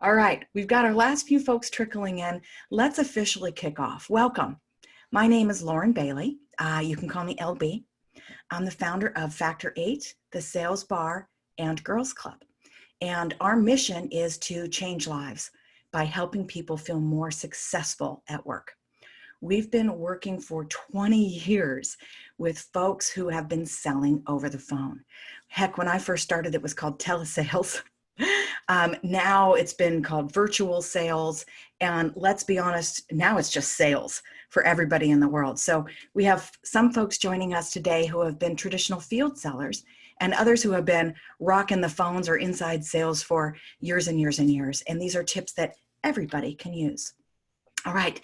All right, we've got our last few folks trickling in. Let's officially kick off. Welcome. My name is Lauren Bailey. You can call me LB. I'm the founder of Factor 8, the Sales Bar, and Girls Club. And our mission is to change lives by helping people feel more successful at work. We've been working for 20 years with folks who have been selling over the phone. Heck, when I first started, it was called telesales. Now it's been called virtual sales. And let's be honest, now it's just sales for everybody in the world. So we have some folks joining us today who have been traditional field sellers and others who have been rocking the phones or inside sales for years and years and years. And these are tips that everybody can use. All right,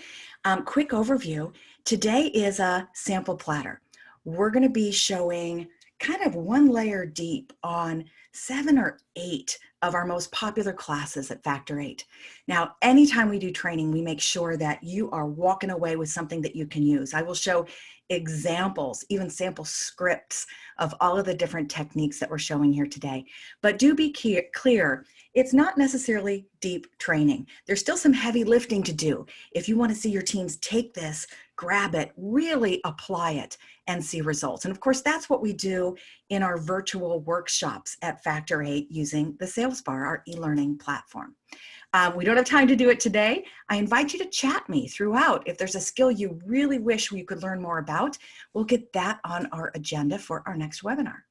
quick overview. Today is a sample platter. We're going to be showing kind of one layer deep on 7 or 8 of our most popular classes at Factor 8. Now, anytime we do training, we make sure that you are walking away with something that you can use. I will show examples, even sample scripts of all of the different techniques that we're showing here today. But do be clear, it's not necessarily deep training. There's still some heavy lifting to do. If you want to see your teams take this, grab it, really apply it, and see results. And of course, that's what we do in our virtual workshops at Factor 8 using the Sales Bar, our e-learning platform. We don't have time to do it today. I invite you to chat me throughout. If there's a skill you really wish we could learn more about, we'll get that on our agenda for our next webinar.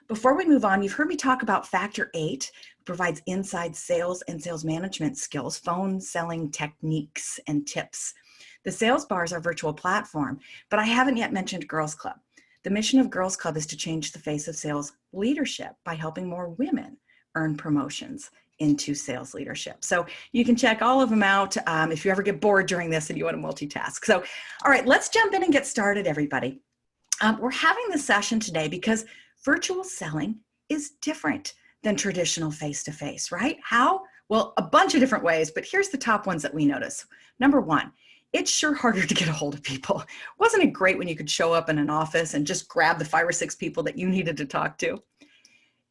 Before we move on, you've heard me talk about Factor 8, provides inside sales and sales management skills, phone selling techniques and tips. The Sales Bar is our virtual platform, but I haven't yet mentioned Girls Club. The mission of Girls Club is to change the face of sales leadership by helping more women earn promotions into sales leadership. So you can check all of them out if you ever get bored during this and you want to multitask. So, all right, let's jump in and get started, everybody. We're having this session today because virtual selling is different than traditional face-to-face, right? How? Well, a bunch of different ways, but here's the top ones that we notice. Number one, it's sure harder to get a hold of people. Wasn't it great when you could show up in an office and just grab the 5 or 6 people that you needed to talk to?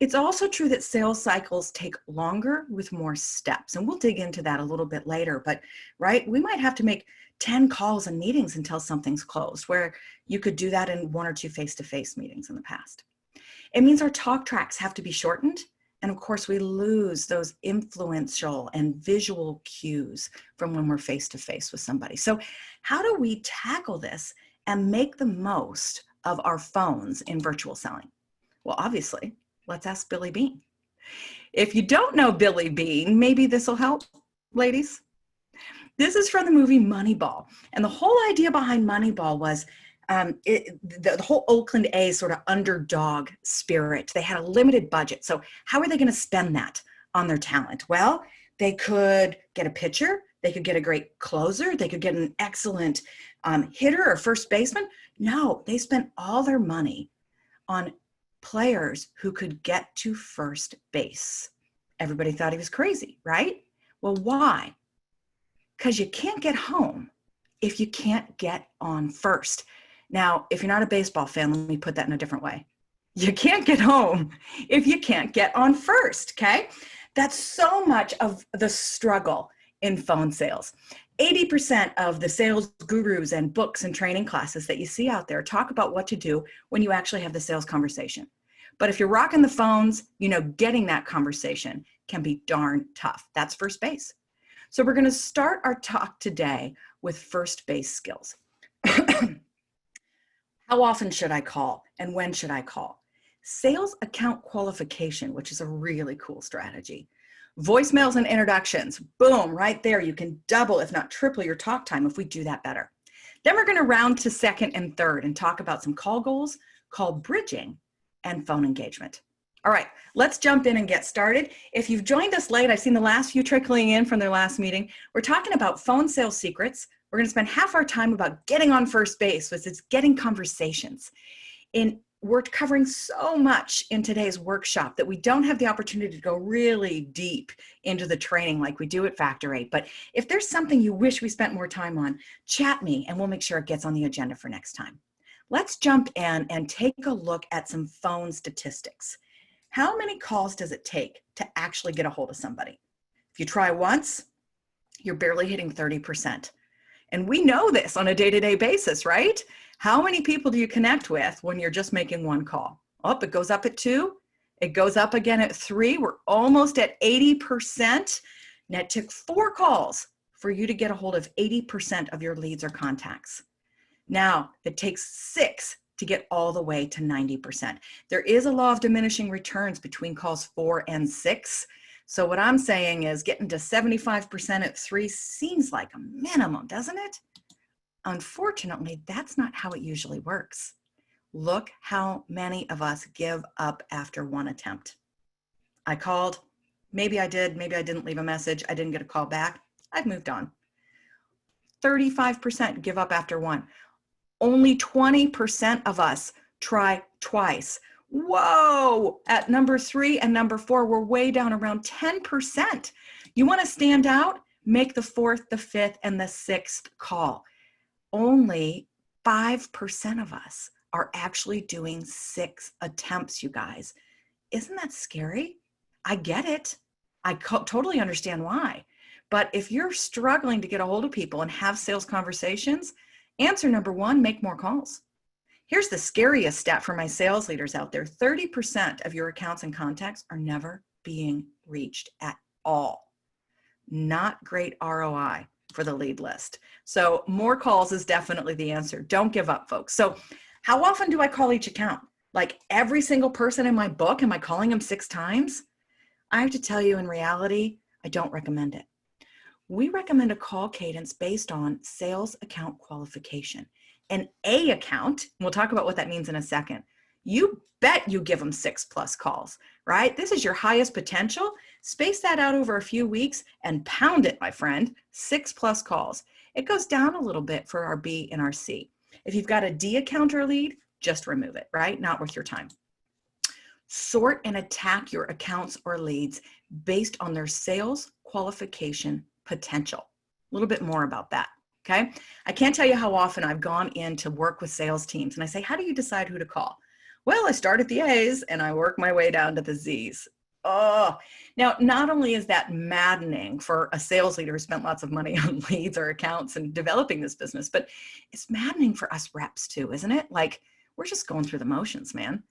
It's also true that sales cycles take longer with more steps, and we'll dig into that a little bit later, but right, we might have to make 10 calls and meetings until something's closed, where you could do that in 1 or 2 face-to-face meetings in the past. It means our talk tracks have to be shortened, and of course we lose those influential and visual cues from when we're face-to-face with somebody. So how do we tackle this and make the most of our phones in virtual selling? Well, obviously, let's ask Billy Bean. If you don't know Billy Bean, maybe this will help, ladies. This is from the movie Moneyball. And the whole idea behind Moneyball was the whole Oakland A's sort of underdog spirit. They had a limited budget. So how are they going to spend that on their talent? Well, they could get a pitcher. They could get a great closer. They could get an excellent hitter or first baseman. No, they spent all their money on players who could get to first base. Everybody thought he was crazy, right? Well, why? Because you can't get home if you can't get on first. Now, if you're not a baseball fan, let me put that in a different way. You can't get home if you can't get on first, okay? That's so much of the struggle in phone sales. 80% of the sales gurus and books and training classes that you see out there talk about what to do when you actually have the sales conversation. But if you're rocking the phones, you know, getting that conversation can be darn tough. That's first base. So we're going to start our talk today with first base skills. How often should I call and when should I call? Sales account qualification, which is a really cool strategy. Voicemails and introductions, boom, right there. You can double, if not triple, your talk time if we do that better. Then we're going to round to second and third and talk about some call goals, call bridging, and phone engagement. All right, let's jump in and get started. If you've joined us late, I've seen the last few trickling in from their last meeting. We're talking about phone sales secrets. We're going to spend half our time about getting on first base, which is getting conversations. We're covering so much in today's workshop that we don't have the opportunity to go really deep into the training like we do at Factor 8. But if there's something you wish we spent more time on, chat me and we'll make sure it gets on the agenda for next time. Let's jump in and take a look at some phone statistics. How many calls does it take to actually get a hold of somebody? If you try once, you're barely hitting 30%. And we know this on a day-to-day basis, right? How many people do you connect with when you're just making one call? Oh, it goes up at 2. It goes up again at 3. We're almost at 80%. And it took 4 calls for you to get a hold of 80% of your leads or contacts. Now, it takes 6 to get all the way to 90%. There is a law of diminishing returns between calls 4 and 6. So what I'm saying is getting to 75% at 3 seems like a minimum, doesn't it? Unfortunately, that's not how it usually works. Look how many of us give up after one attempt. I called, maybe I did, maybe I didn't leave a message, I didn't get a call back, I've moved on. 35% give up after one. Only 20% of us try twice. Whoa, at number 3 and number 4, we're way down around 10%. You want to stand out? Make the 4th, the 5th, and the 6th call. Only 5% of us are actually doing 6 attempts, you guys. Isn't that scary? I get it. I totally understand why. But if you're struggling to get a hold of people and have sales conversations, answer number 1, make more calls. Here's the scariest stat for my sales leaders out there. 30% of your accounts and contacts are never being reached at all. Not great ROI for the lead list. So more calls is definitely the answer. Don't give up, folks. So how often do I call each account? Like every single person in my book, am I calling them 6 times? I have to tell you, in reality, I don't recommend it. We recommend a call cadence based on sales account qualification. An A account, we'll talk about what that means in a second. You bet you give them 6+ calls, right? This is your highest potential. Space that out over a few weeks and pound it, my friend, 6+ calls. It goes down a little bit for our B and our C. If you've got a D account or lead, just remove it, right? Not worth your time. Sort and attack your accounts or leads based on their sales qualification potential. A little bit more about that, okay? I can't tell you how often I've gone in to work with sales teams and I say, how do you decide who to call? Well, I start at the A's and I work my way down to the Z's. Oh, now not only is that maddening for a sales leader who spent lots of money on leads or accounts and developing this business, but it's maddening for us reps too, isn't it? Like we're just going through the motions, man.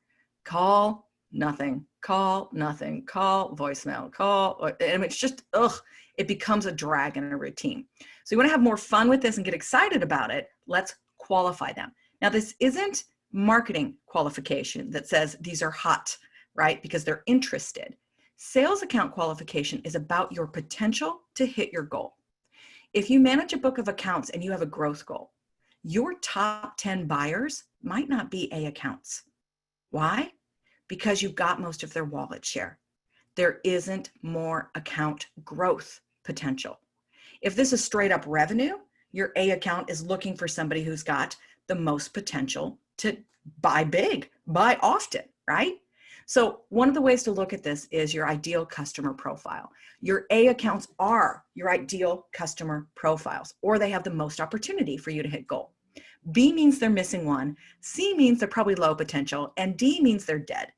Call, nothing, call, nothing, call, voicemail, call, and it's just, it becomes a drag and a routine. So you want to have more fun with this and get excited about it. Let's qualify them. Now, this isn't marketing qualification that says these are hot, right? Because they're interested. Sales account qualification is about your potential to hit your goal. If you manage a book of accounts and you have a growth goal, your top 10 buyers might not be A accounts. Why? Because you've got most of their wallet share. There isn't more account growth potential. If this is straight up revenue, your A account is looking for somebody who's got the most potential to buy big, buy often, right? So one of the ways to look at this is your ideal customer profile. Your A accounts are your ideal customer profiles, or they have the most opportunity for you to hit goal. B means they're missing one, C means they're probably low potential, and D means they're dead.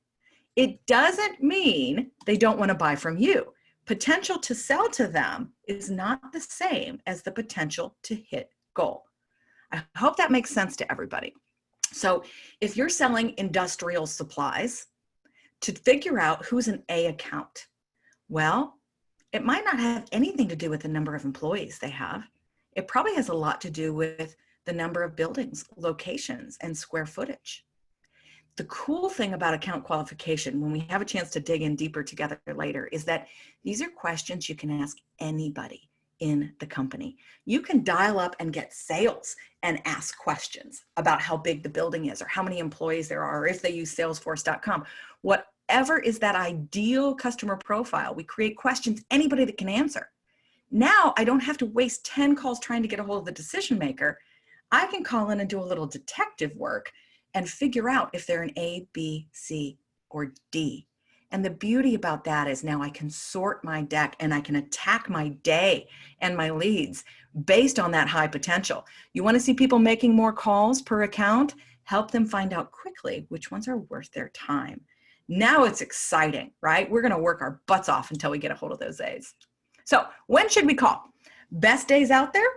It doesn't mean they don't want to buy from you. Potential to sell to them is not the same as the potential to hit goal. I hope that makes sense to everybody. So if you're selling industrial supplies, to figure out who's an A account, well, it might not have anything to do with the number of employees they have. It probably has a lot to do with the number of buildings, locations, and square footage. The cool thing about account qualification, when we have a chance to dig in deeper together later, is that these are questions you can ask anybody in the company. You can dial up and get sales and ask questions about how big the building is or how many employees there are, or if they use salesforce.com. Whatever is that ideal customer profile, we create questions anybody that can answer. Now I don't have to waste 10 calls trying to get a hold of the decision maker. I can call in and do a little detective work and figure out if they're an A, B, C, or D. And the beauty about that is now I can sort my deck and I can attack my day and my leads based on that high potential. You want to see people making more calls per account? Help them find out quickly which ones are worth their time. Now it's exciting, right? We're going to work our butts off until we get a hold of those A's. So when should we call? Best days out there?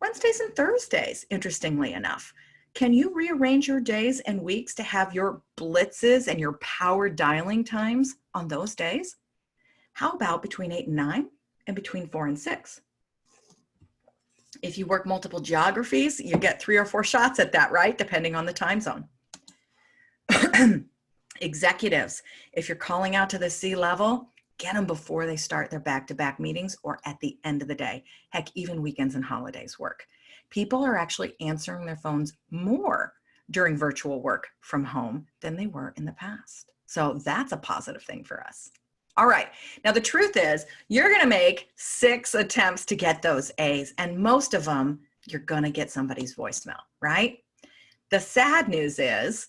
Wednesdays and Thursdays, interestingly enough. Can you rearrange your days and weeks to have your blitzes and your power dialing times on those days? How about between 8 and 9 and between 4 and 6? If you work multiple geographies, you get 3 or 4 shots at that, right? Depending on the time zone. Executives, if you're calling out to the C-level, get them before they start their back-to-back meetings or at the end of the day. Heck, even weekends and holidays work. People are actually answering their phones more during virtual work from home than they were in the past. So that's a positive thing for us. All right. Now, the truth is you're going to make 6 attempts to get those A's, and most of them, you're going to get somebody's voicemail, right? The sad news is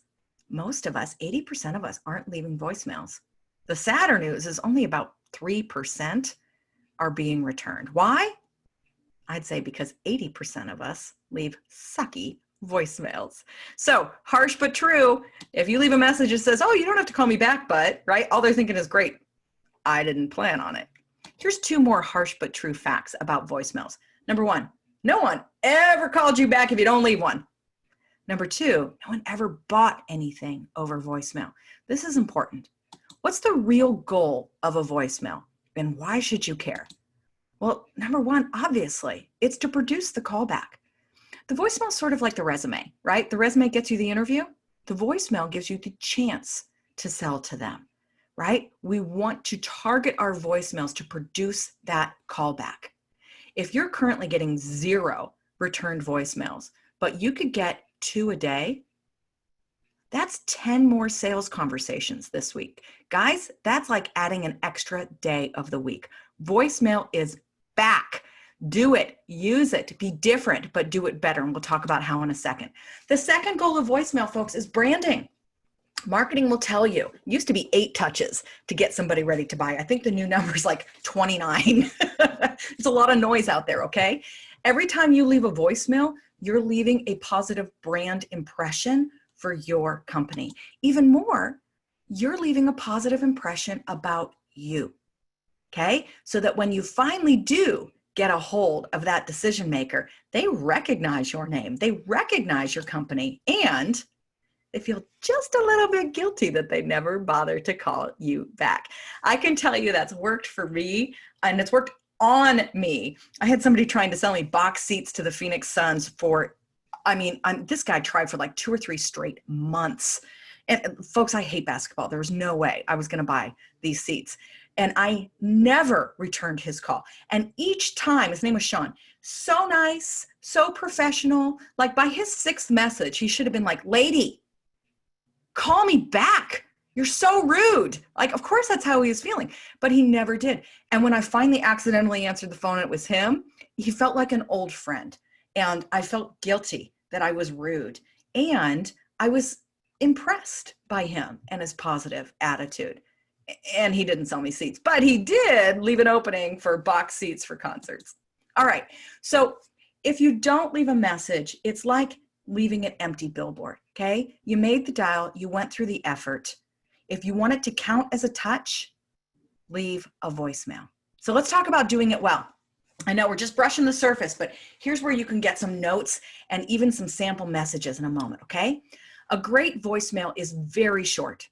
most of us, 80% of us, aren't leaving voicemails. The sadder news is only about 3% are being returned. Why? I'd say because 80% of us leave sucky voicemails. So harsh but true. If you leave a message that says, oh, you don't have to call me back, but, right? All they're thinking is, great, I didn't plan on it. Here's 2 more harsh but true facts about voicemails. Number 1, no one ever called you back if you don't leave one. Number 2, no one ever bought anything over voicemail. This is important. What's the real goal of a voicemail, and why should you care? Well, number 1, obviously, it's to produce the callback. The voicemail is sort of like the resume, right? The resume gets you the interview. The voicemail gives you the chance to sell to them, right? We want to target our voicemails to produce that callback. If you're currently getting 0 returned voicemails, but you could get 2 a day, that's 10 more sales conversations this week. Guys, that's like adding an extra day of the week. Voicemail is back. Do it, use it, be different, but do it better. And we'll talk about how in a second. The second goal of voicemail, folks, is branding. Marketing will tell you, it used to be 8 touches to get somebody ready to buy. I think the new number is like 29. It's a lot of noise out there, okay? Every time you leave a voicemail, you're leaving a positive brand impression for your company. Even more, you're leaving a positive impression about you, okay? So that when you finally do get a hold of that decision maker, they recognize your name, they recognize your company, and they feel just a little bit guilty that they never bothered to call you back. I can tell you that's worked for me, and it's worked on me. I had somebody trying to sell me box seats to the Phoenix Suns for, this guy tried for like 2 or 3 straight months. And folks, I hate basketball. There was no way I was going to buy these seats. And I never returned his call. And each time, his name was Sean, so nice, so professional. Like by his 6th message, he should have been like, lady, call me back. You're so rude. Like, of course, that's how he was feeling, but he never did. And when I finally accidentally answered the phone and it was him, he felt like an old friend. And I felt guilty that I was rude. And I was impressed by him and his positive attitude. And he didn't sell me seats, but he did leave an opening for box seats for concerts. All right. So if you don't leave a message, it's like leaving an empty billboard. Okay. You made the dial, you went through the effort. If you want it to count as a touch, leave a voicemail. So let's talk about doing it well. I know we're just brushing the surface, but here's where you can get some notes and even some sample messages in a moment, okay? A great voicemail is very short.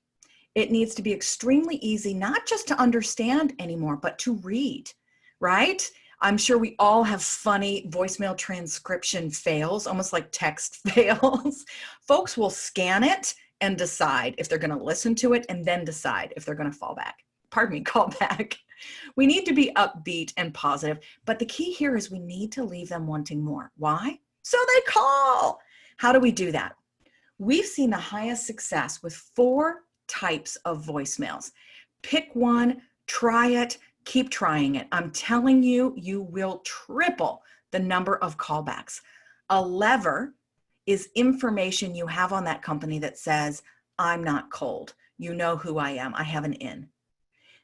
It needs to be extremely easy, not just to understand anymore, but to read, right? I'm sure we all have funny voicemail transcription fails, almost like text fails. Folks will scan it and decide if they're going to listen to it and then decide if they're going to call back. We need to be upbeat and positive, but the key here is we need to leave them wanting more. Why? So they call. How do we do that? We've seen the highest success with 4 types of voicemails. Pick one, try it, keep trying it. I'm telling you, you will triple the number of callbacks. A lever is information you have on that company that says, I'm not cold. You know who I am. I have an in.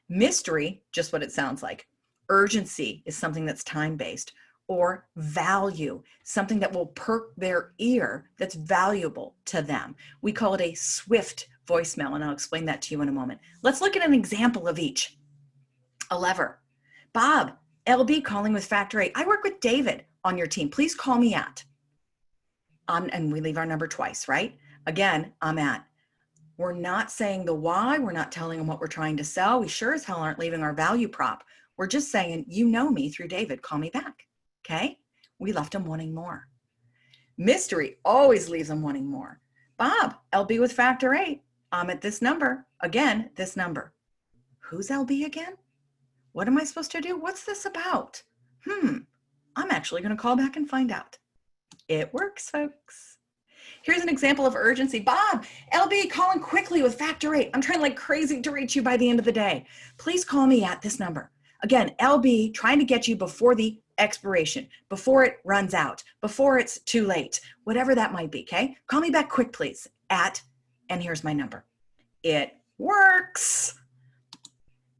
Mystery, just what it sounds like. Urgency is something that's time-based. Or value, something that will perk their ear that's valuable to them. We call it a swift voicemail, and I'll explain that to you in a moment. Let's look at an example of each. A lever. Bob, LB calling with Factor 8. I work with David on your team. Please call me at. And we leave our number twice, right? Again, I'm at. We're not saying the why. We're not telling them what we're trying to sell. We sure as hell aren't leaving our value prop. We're just saying, you know me through David. Call me back. Okay? We left them wanting more. Mystery always leaves them wanting more. Bob, LB with Factor 8. I'm at this number. Again, this number. Who's LB again? What am I supposed to do? What's this about? I'm actually going to call back and find out. It works, folks. Here's an example of urgency. Bob, LB calling quickly with Factor 8. I'm trying like crazy to reach you by the end of the day. Please call me at this number. Again, LB trying to get you before the expiration, before it runs out, before it's too late, whatever that might be, okay? Call me back quick, please, at, and here's my number. It works.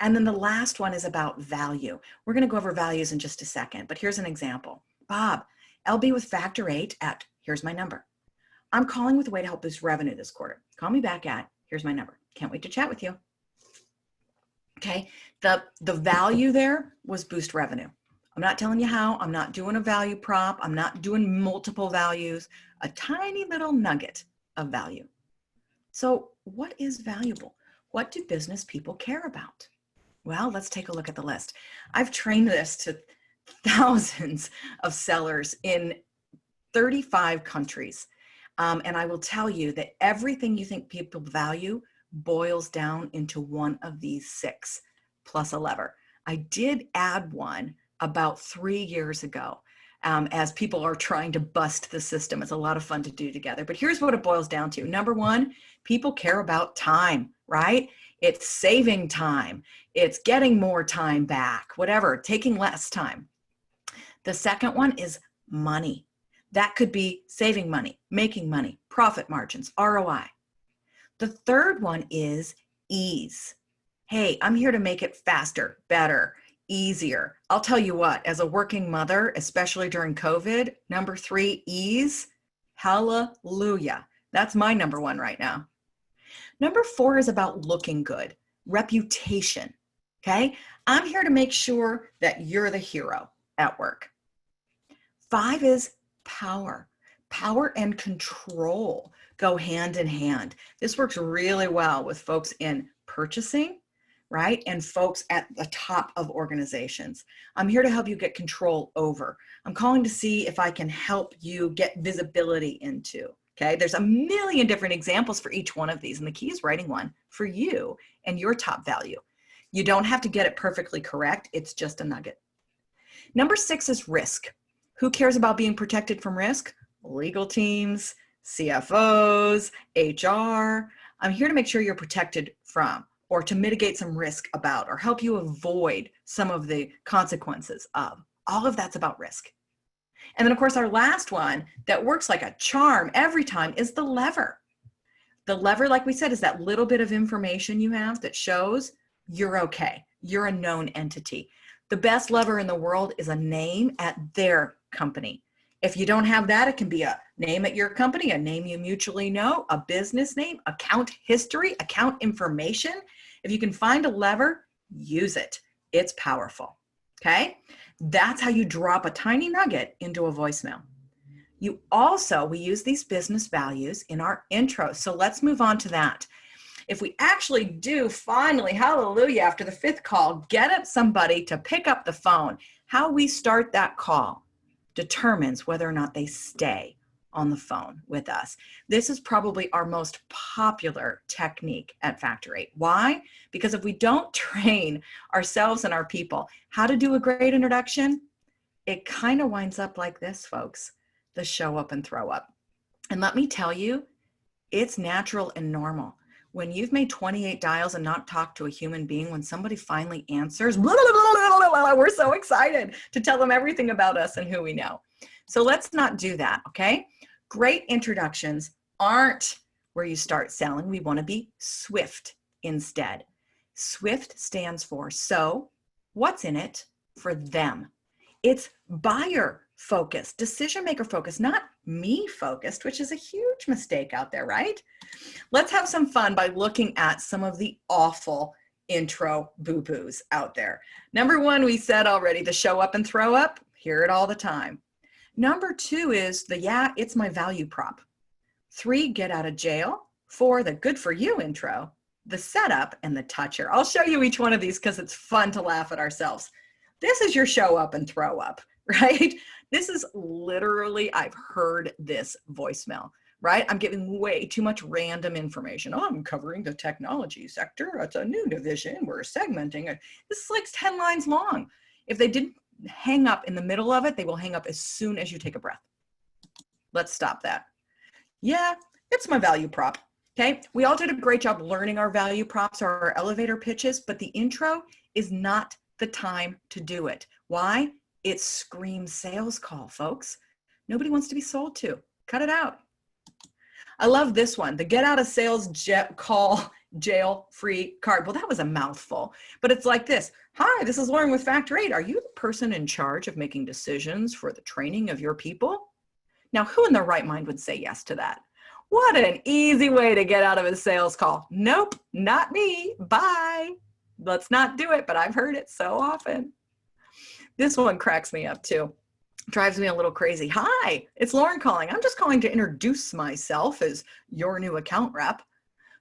And then the last one is about value. We're going to go over values in just a second, but here's an example. Bob, LB with Factor 8 at, here's my number. I'm calling with a way to help boost revenue this quarter. Call me back at, here's my number. Can't wait to chat with you. Okay, the value there was boost revenue. I'm not telling you how. I'm not doing a value prop. I'm not doing multiple values. A tiny little nugget of value. So what is valuable? What do business people care about? Well, let's take a look at the list. I've trained this to thousands of sellers in 35 countries. And I will tell you that everything you think people value boils down into one of these 6 plus a lever. I did add one about 3 years ago as people are trying to bust the system. It's a lot of fun to do together. But here's what it boils down to. Number 1, people care about time, right? It's saving time. It's getting more time back, whatever, taking less time. The second one is money. That could be saving money, making money, profit margins, ROI. The third one is ease. Hey, I'm here to make it faster, better, easier. I'll tell you what, as a working mother, especially during COVID, number 3, ease, hallelujah. That's my number 1 right now. Number 4 is about looking good, reputation, okay? I'm here to make sure that you're the hero at work. 5 is power. Power and control go hand in hand. This works really well with folks in purchasing, right? And folks at the top of organizations. I'm here to help you get control over. I'm calling to see if I can help you get visibility into, okay? There's a million different examples for each one of these, and the key is writing one for you and your top value. You don't have to get it perfectly correct. It's just a nugget. Number 6 is risk. Who cares about being protected from risk? Legal teams, CFOs, HR. I'm here to make sure you're protected from, or to mitigate some risk about, or help you avoid some of the consequences of. All of that's about risk. And then of course, our last one that works like a charm every time is the lever. The lever, like we said, is that little bit of information you have that shows you're okay. You're a known entity. The best lever in the world is a name at their company. If you don't have that, it can be a name at your company, a name you mutually know, a business name, account history, account information. If you can find a lever, use it. It's powerful, okay? That's how you drop a tiny nugget into a voicemail. We use these business values in our intro. So let's move on to that. If we actually do finally, hallelujah, after the 5th call, get somebody to pick up the phone, how we start that call determines whether or not they stay on the phone with us. This is probably our most popular technique at Factor 8. Why? Because if we don't train ourselves and our people how to do a great introduction, it kind of winds up like this, folks, the show up and throw up. And let me tell you, it's natural and normal. When you've made 28 dials and not talked to a human being, when somebody finally answers, blah, blah, blah, blah, blah, we're so excited to tell them everything about us and who we know. So let's not do that, okay? Great introductions aren't where you start selling. We want to be swift instead. SWIFT stands for so, what's in it for them? It's buyer focused, decision maker focused, not me focused, which is a huge mistake out there, right? Let's have some fun by looking at some of the awful intro boo-boos out there. Number one, we said already, the show up and throw up, hear it all the time. Number two is the yeah, it's my value prop. 3, get out of jail. 4, the good for you intro, the setup, and the toucher. I'll show you each one of these because it's fun to laugh at ourselves. This is your show up and throw up, right? This is literally, I've heard this voicemail, right? I'm giving way too much random information. Oh, I'm covering the technology sector. It's a new division. We're segmenting it. This is like 10 lines long. If they didn't hang up in the middle of it, they will hang up as soon as you take a breath. Let's stop that. Yeah, it's my value prop. Okay, we all did a great job learning our value props or our elevator pitches, but the intro is not the time to do it. Why? It screams sales call, folks. Nobody wants to be sold to. Cut it out. I love this one, the get out of sales call jail free card. Well, that was a mouthful, but it's like this. Hi, this is Lauren with Factor 8. Are you the person in charge of making decisions for the training of your people? Now, who in their right mind would say yes to that? What an easy way to get out of a sales call. Nope, not me. Bye. Let's not do it, but I've heard it so often. This one cracks me up too. Drives me a little crazy. Hi, it's Lauren calling. I'm just calling to introduce myself as your new account rep.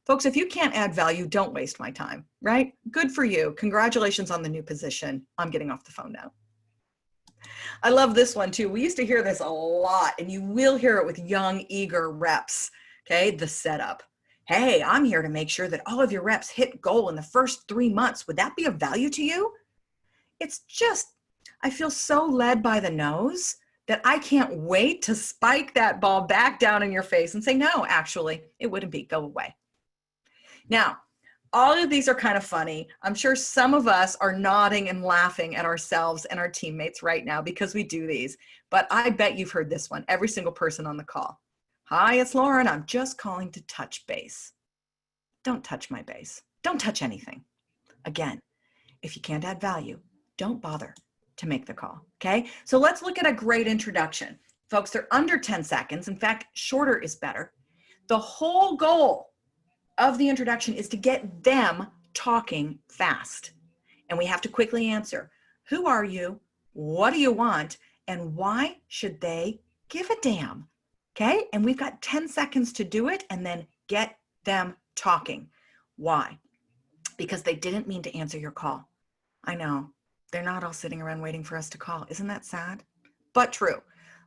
Folks, if you can't add value, don't waste my time, right? Good for you. Congratulations on the new position. I'm getting off the phone now. I love this one too. We used to hear this a lot, and you will hear it with young, eager reps. Okay, the setup. Hey, I'm here to make sure that all of your reps hit goal in the first 3 months. Would that be of value to you? It's just, I feel so led by the nose that I can't wait to spike that ball back down in your face and say, no, actually, it wouldn't be. Go away. Now, all of these are kind of funny. I'm sure some of us are nodding and laughing at ourselves and our teammates right now because we do these, but I bet you've heard this one, every single person on the call. Hi, it's Lauren. I'm just calling to touch base. Don't touch my base. Don't touch anything. Again, if you can't add value, don't bother to make the call, okay? So let's look at a great introduction. Folks, they're under 10 seconds. In fact, shorter is better. The whole goal of the introduction is to get them talking fast. And we have to quickly answer, who are you? What do you want? And why should they give a damn? Okay, and we've got 10 seconds to do it and then get them talking. Why? Because they didn't mean to answer your call. I know, they're not all sitting around waiting for us to call. Isn't that sad? But true.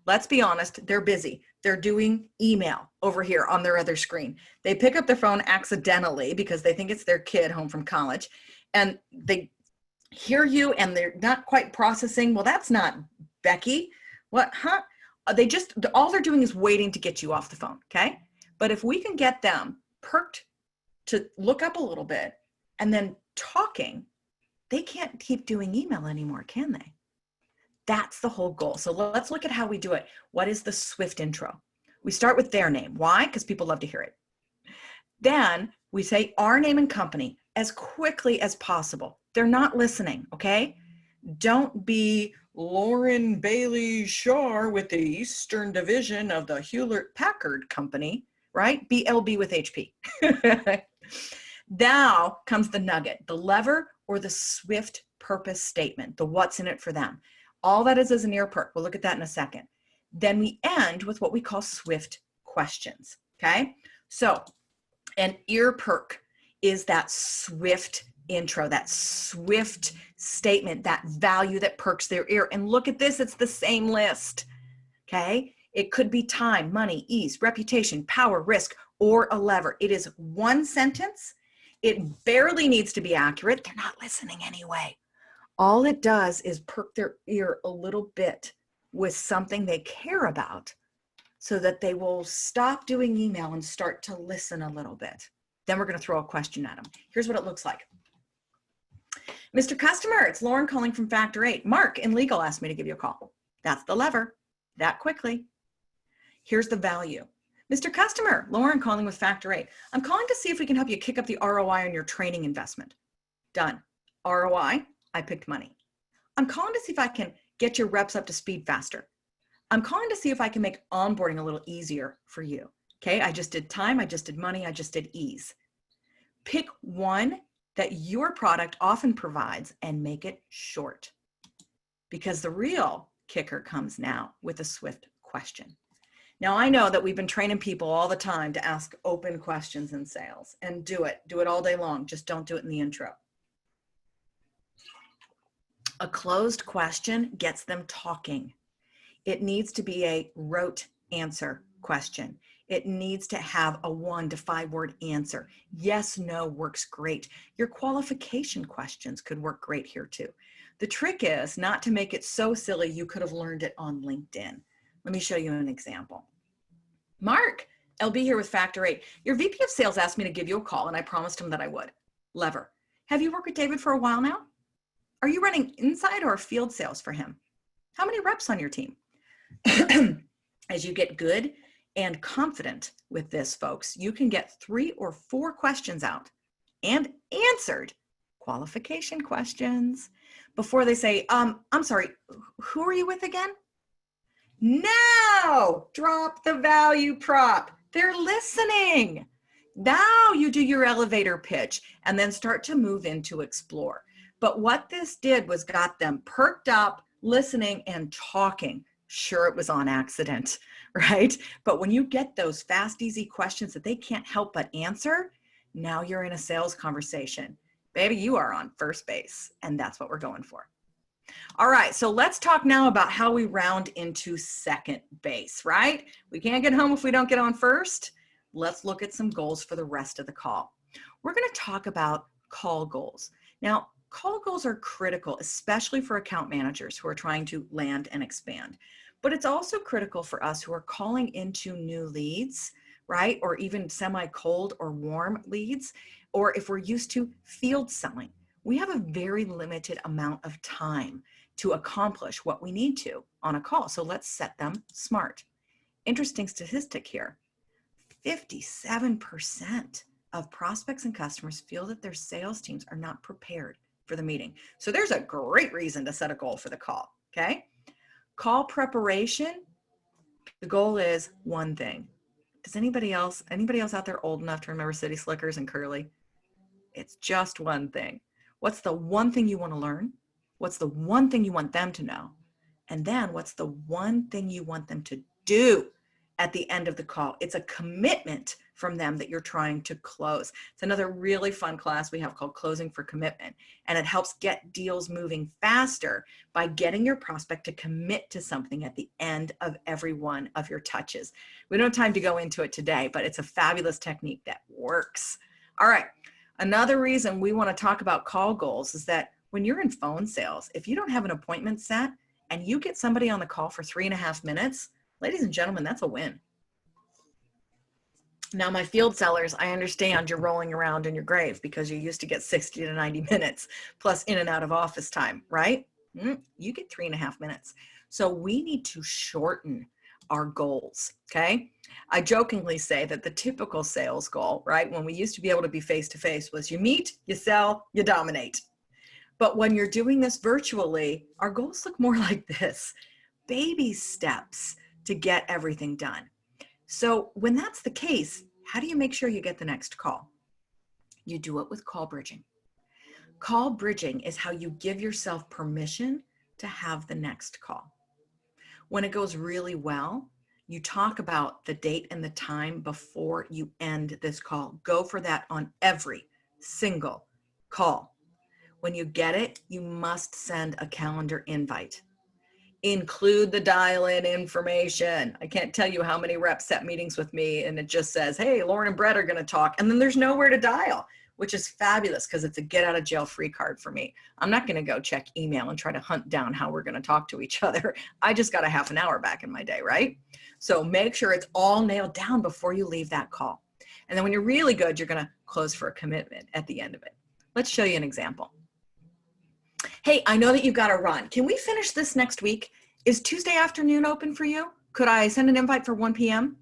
Let's be honest, they're busy. They're doing email over here on their other screen. They pick up their phone accidentally because they think it's their kid home from college, and they hear you and they're not quite processing. Well, that's not Becky. What, huh? They just, all they're doing is waiting to get you off the phone, okay? But if we can get them perked to look up a little bit and then talking, they can't keep doing email anymore, can they? That's the whole goal. So let's look at how we do it. What is the swift intro? We start with their name. Why? Because people love to hear it. Then we say our name and company as quickly as possible. They're not listening, okay? Don't be Lauren Bailey Shar with the Eastern Division of the Hewlett-Packard Company, right? BLB with HP. Now comes the nugget, the lever or the swift purpose statement, the what's in it for them. All that is an ear perk. We'll look at that in a second. Then we end with what we call swift questions, okay? So an ear perk is that swift intro, that swift statement, that value that perks their ear. And look at this, it's the same list, okay? It could be time, money, ease, reputation, power, risk, or a lever. It is one sentence. It barely needs to be accurate. They're not listening anyway. All it does is perk their ear a little bit with something they care about so that they will stop doing email and start to listen a little bit. Then we're going to throw a question at them. Here's what it looks like. Mr. Customer, it's Lauren calling from Factor 8. Mark in legal asked me to give you a call. That's the lever, that quickly. Here's the value. Mr. Customer, Lauren calling with Factor 8. I'm calling to see if we can help you kick up the ROI on your training investment. Done. ROI, I picked money. I'm calling to see if I can get your reps up to speed faster. I'm calling to see if I can make onboarding a little easier for you. Okay, I just did time, I just did money, I just did ease. Pick one that your product often provides and make it short. Because the real kicker comes now with a swift question. Now, I know that we've been training people all the time to ask open questions in sales, and do it all day long. Just don't do it in the intro. A closed question gets them talking. It needs to be a rote answer question. It needs to have a 1 to 5 word answer. Yes, no works great. Your qualification questions could work great here too. The trick is not to make it so silly you could have learned it on LinkedIn. Let me show you an example. Mark, LB here with Factor 8. Your VP of Sales asked me to give you a call, and I promised him that I would. Lever. Have you worked with David for a while now? Are you running inside or field sales for him? How many reps on your team? As you get good and confident with this, folks, you can get 3 or 4 questions out and answered qualification questions before they say, I'm sorry, who are you with again? Now, drop the value prop. They're listening. Now you do your elevator pitch and then start to move into explore. But what this did was got them perked up, listening and talking. Sure, it was on accident, right? But when you get those fast, easy questions that they can't help but answer, now you're in a sales conversation. Baby, you are on first base, and that's what we're going for. All right, so let's talk now about how we round into second base, right? We can't get home if we don't get on first. Let's look at some goals for the rest of the call. We're going to talk about call goals. Now, call goals are critical, especially for account managers who are trying to land and expand. But it's also critical for us who are calling into new leads, right? Or even semi-cold or warm leads, or if we're used to field selling. We have a very limited amount of time to accomplish what we need to on a call. So let's set them smart. Interesting statistic here. 57% of prospects and customers feel that their sales teams are not prepared for the meeting. So there's a great reason to set a goal for the call, okay? Call preparation, the goal is one thing. Does anybody else out there old enough to remember City Slickers and Curly? It's just one thing. What's the one thing you want to learn? What's the one thing you want them to know? And then what's the one thing you want them to do at the end of the call? It's a commitment from them that you're trying to close. It's another really fun class we have called Closing for Commitment. And it helps get deals moving faster by getting your prospect to commit to something at the end of every one of your touches. We don't have time to go into it today, but it's a fabulous technique that works. All right. Another reason we want to talk about call goals is that when you're in phone sales, if you don't have an appointment set and you get somebody on the call for 3.5 minutes, ladies and gentlemen, that's a win. Now, my field sellers, I understand you're rolling around in your grave because you used to get 60 to 90 minutes plus in and out of office time, right? You get 3.5 minutes. So we need to shorten our goals, okay? I jokingly say that the typical sales goal, right, when we used to be able to be face-to-face was you meet, you sell, you dominate. But when you're doing this virtually, our goals look more like this: baby steps to get everything done. So when that's the case, how do you make sure you get the next call? You do it with call bridging. Call bridging is how you give yourself permission to have the next call. When it goes really well, you talk about the date and the time before you end this call. Go for that on every single call. When you get it, you must send a calendar invite. Include the dial-in information. I can't tell you how many reps set meetings with me and it just says, hey, Lauren and Brett are going to talk. And then there's nowhere to dial, which is fabulous because it's a get out of jail free card for me. I'm not going to go check email and try to hunt down how we're going to talk to each other. I just got a half an hour back in my day, right? So make sure it's all nailed down before you leave that call. And then when you're really good, you're going to close for a commitment at the end of it. Let's show you an example. Hey, I know that you've got to run. Can we finish this next week? Is Tuesday afternoon open for you? Could I send an invite for 1 p.m.?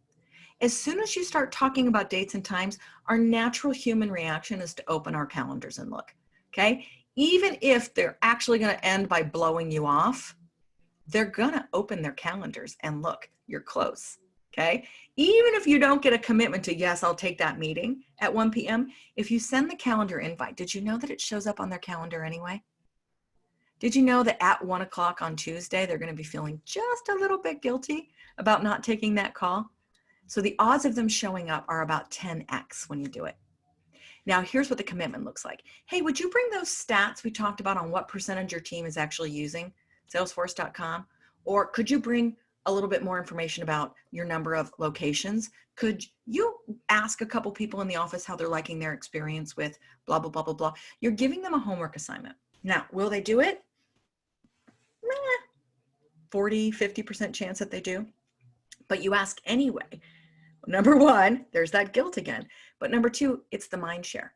As soon as you start talking about dates and times, our natural human reaction is to open our calendars and look, okay? Even if they're actually going to end by blowing you off, they're going to open their calendars and look. You're close. okay? Even if you don't get a commitment to, yes, I'll take that meeting at 1 p.m., if you send the calendar invite, did you know that it shows up on their calendar anyway? Did you know that at 1 o'clock on Tuesday, they're going to be feeling just a little bit guilty about not taking that call? So the odds of them showing up are about 10x when you do it. Now, here's what the commitment looks like. Hey, would you bring those stats we talked about on what percentage your team is actually using Salesforce.com? Or could you bring a little bit more information about your number of locations? Could you ask a couple people in the office how they're liking their experience with blah, blah, blah, blah, blah? You're giving them a homework assignment. Now, will they do it? 40, 50% chance that they do. But you ask anyway. Number one, there's that guilt again. But number two, it's the mind share,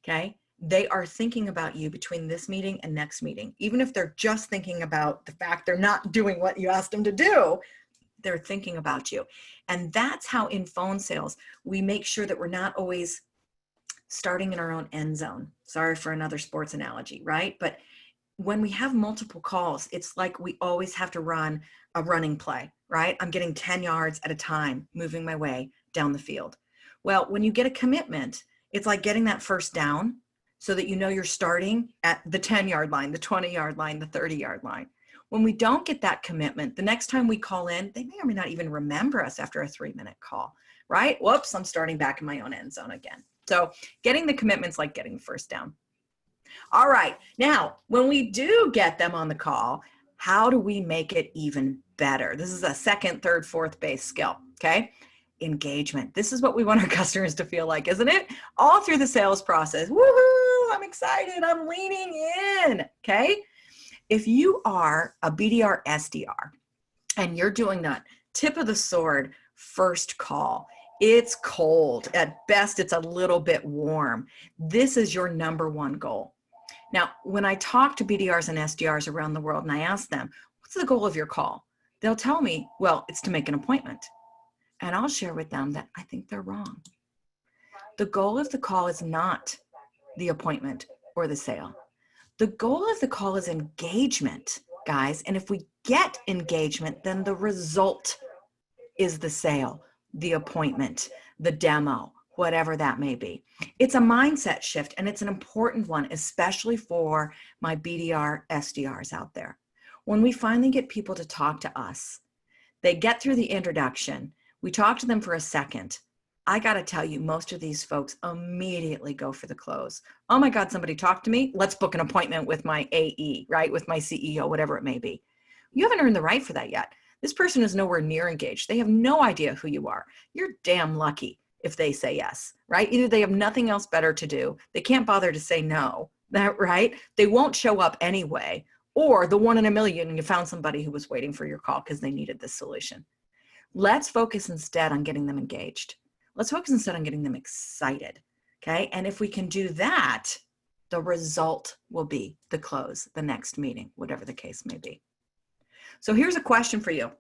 okay? They are thinking about you between this meeting and next meeting. Even if they're just thinking about the fact they're not doing what you asked them to do, they're thinking about you. And that's how in phone sales, we make sure that we're not always starting in our own end zone. Sorry for another sports analogy, right? But when we have multiple calls, it's like we always have to run a running play, right? I'm getting 10 yards at a time, moving my way down the field. Well, when you get a commitment, it's like getting that first down so that you know you're starting at the 10-yard line, the 20-yard line, the 30-yard line. When we don't get that commitment, the next time we call in, they may or may not even remember us after a 3-minute call, right? Whoops, I'm starting back in my own end zone again. So getting the commitment's like getting the first down. All right, now, when we do get them on the call, how do we make it even better? This is a second, third, fourth base skill, okay? Engagement. This is what we want our customers to feel like, isn't it? All through the sales process. Woohoo, I'm excited, I'm leaning in, okay? If you are a BDR, SDR, and you're doing that tip of the sword first call, it's cold. At best, it's a little bit warm. This is your number one goal. Now, when I talk to BDRs and SDRs around the world and I ask them, what's the goal of your call? They'll tell me, well, it's to make an appointment. And I'll share with them that I think they're wrong. The goal of the call is not the appointment or the sale. The goal of the call is engagement, guys. And if we get engagement, then the result is the sale, the appointment, the demo, whatever that may be. It's a mindset shift, and it's an important one, especially for my BDR, SDRs out there. When we finally get people to talk to us, they get through the introduction, we talk to them for a second. I got to tell you, most of these folks immediately go for the close. Oh my God, somebody talked to me. Let's book an appointment with my AE, right? With my CEO, whatever it may be. You haven't earned the right for that yet. This person is nowhere near engaged. They have no idea who you are. You're damn lucky if they say yes, right? Either they have nothing else better to do. They can't bother to say no, that right? They won't show up anyway, or the 1 in a million and you found somebody who was waiting for your call because they needed this solution. Let's focus instead on getting them engaged. Let's focus instead on getting them excited, okay? And if we can do that, the result will be the close, the next meeting, whatever the case may be. So here's a question for you.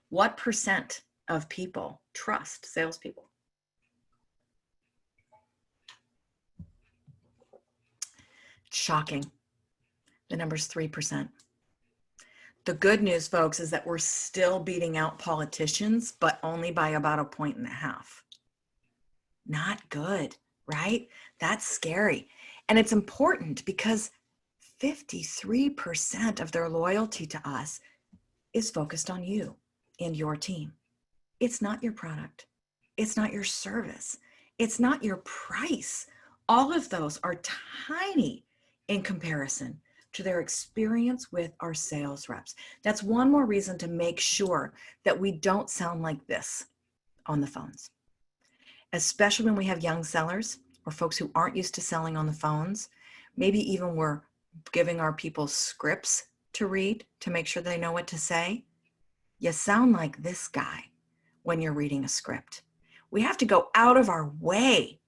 What % of people trust salespeople? Shocking. The number's 3%. The good news, folks, is that we're still beating out politicians, but only by about 1.5 points. Not good, right? That's scary. And it's important because 53% of their loyalty to us is focused on you and your team. It's not your product. It's not your service. It's not your price. All of those are tiny in comparison to their experience with our sales reps. That's one more reason to make sure that we don't sound like this on the phones, especially when we have young sellers or folks who aren't used to selling on the phones. Maybe even we're giving our people scripts to read to make sure they know what to say. You sound like this guy when you're reading a script. We have to go out of our way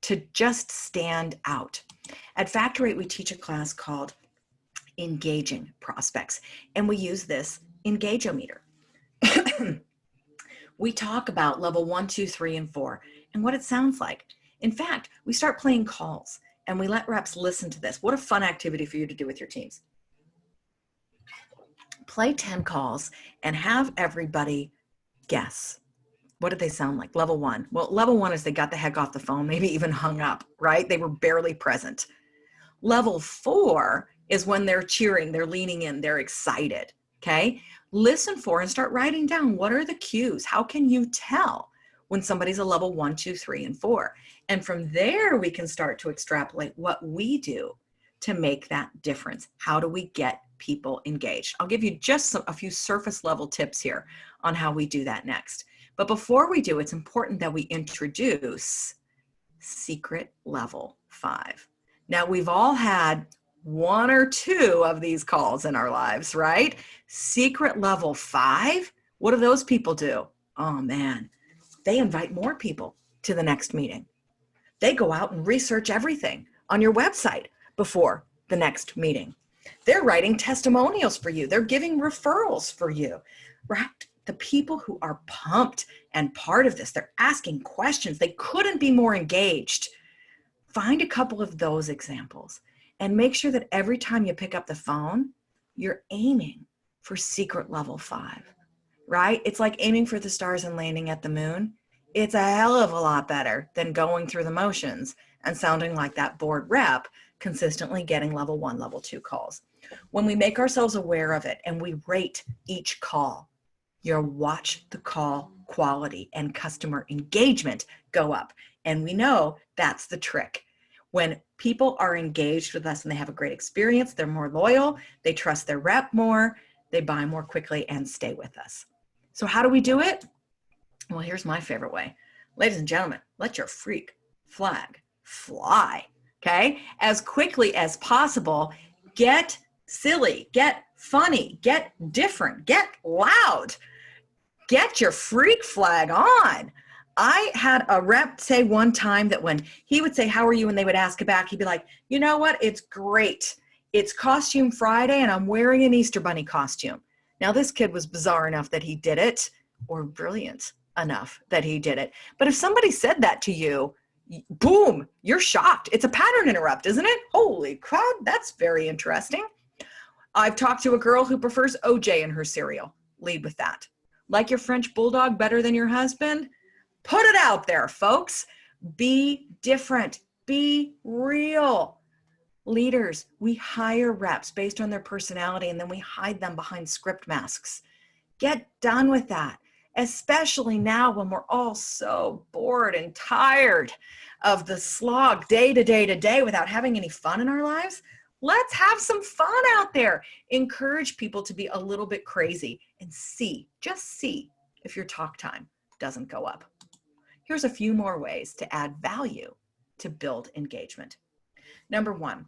to just stand out. At Factor 8, we teach a class called Engaging Prospects, and we use this Engageometer. We talk about level 1, 2, 3, and 4 and what it sounds like. In fact, we start playing calls and we let reps listen to this. What a fun activity for you to do with your teams. Play 10 calls and have everybody guess. What did they sound like? Level 1. Well, level 1 is they got the heck off the phone, maybe even hung up, right? They were barely present. Level 4 is when they're cheering, they're leaning in, they're excited, okay? Listen for and start writing down, what are the cues? How can you tell when somebody's a level 1, 2, 3, and 4? And from there, we can start to extrapolate what we do to make that difference. How do we get people engaged? I'll give you just a few surface level tips here on how we do that next. But before we do, it's important that we introduce secret level 5. Now, we've all had 1 or 2 of these calls in our lives, right? Secret level 5, what do those people do? Oh man, they invite more people to the next meeting. They go out and research everything on your website before the next meeting. They're writing testimonials for you. They're giving referrals for you, right? The people who are pumped and part of this, they're asking questions. They couldn't be more engaged. Find a couple of those examples and make sure that every time you pick up the phone, you're aiming for secret level 5, right? It's like aiming for the stars and landing at the moon. It's a hell of a lot better than going through the motions and sounding like that bored rep, consistently getting level 1, level 2 calls. When we make ourselves aware of it and we rate each call, you'll watch the call quality and customer engagement go up. And we know that's the trick. When people are engaged with us and they have a great experience, they're more loyal, they trust their rep more, they buy more quickly and stay with us. So how do we do it? Well, here's my favorite way. Ladies and gentlemen, let your freak flag fly, okay? As quickly as possible, get silly, get funny, get different, get loud. Get your freak flag on. I had a rep say one time that when he would say, how are you? And they would ask it back, he'd be like, you know what? It's great. It's Costume Friday and I'm wearing an Easter Bunny costume. Now this kid was bizarre enough that he did it, or brilliant enough that he did it. But if somebody said that to you, boom, you're shocked. It's a pattern interrupt, isn't it? Holy crap, that's very interesting. I've talked to a girl who prefers OJ in her cereal. Lead with that. Like your French bulldog better than your husband? Put it out there, folks. Be different. Be real. Leaders, we hire reps based on their personality and then we hide them behind script masks. Get done with that, especially now when we're all so bored and tired of the slog day to day to day without having any fun in our lives. Let's have some fun out there. Encourage people to be a little bit crazy and just see if your talk time doesn't go up. Here's a few more ways to add value to build engagement. Number 1,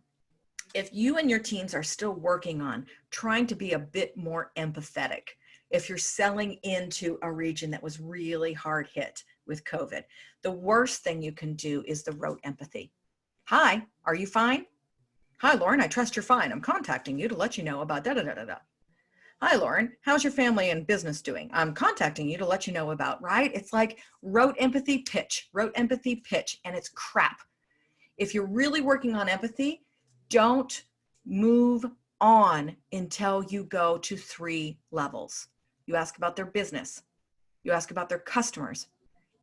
if you and your teams are still working on trying to be a bit more empathetic, if you're selling into a region that was really hard hit with COVID, the worst thing you can do is the rote empathy. Hi, are you fine? Hi, Lauren, I trust you're fine. I'm contacting you to let you know about da-da-da-da-da. Hi, Lauren, how's your family and business doing? I'm contacting you to let you know about, right? It's like rote empathy pitch, and it's crap. If you're really working on empathy, don't move on until you go to 3 levels. You ask about their business, you ask about their customers,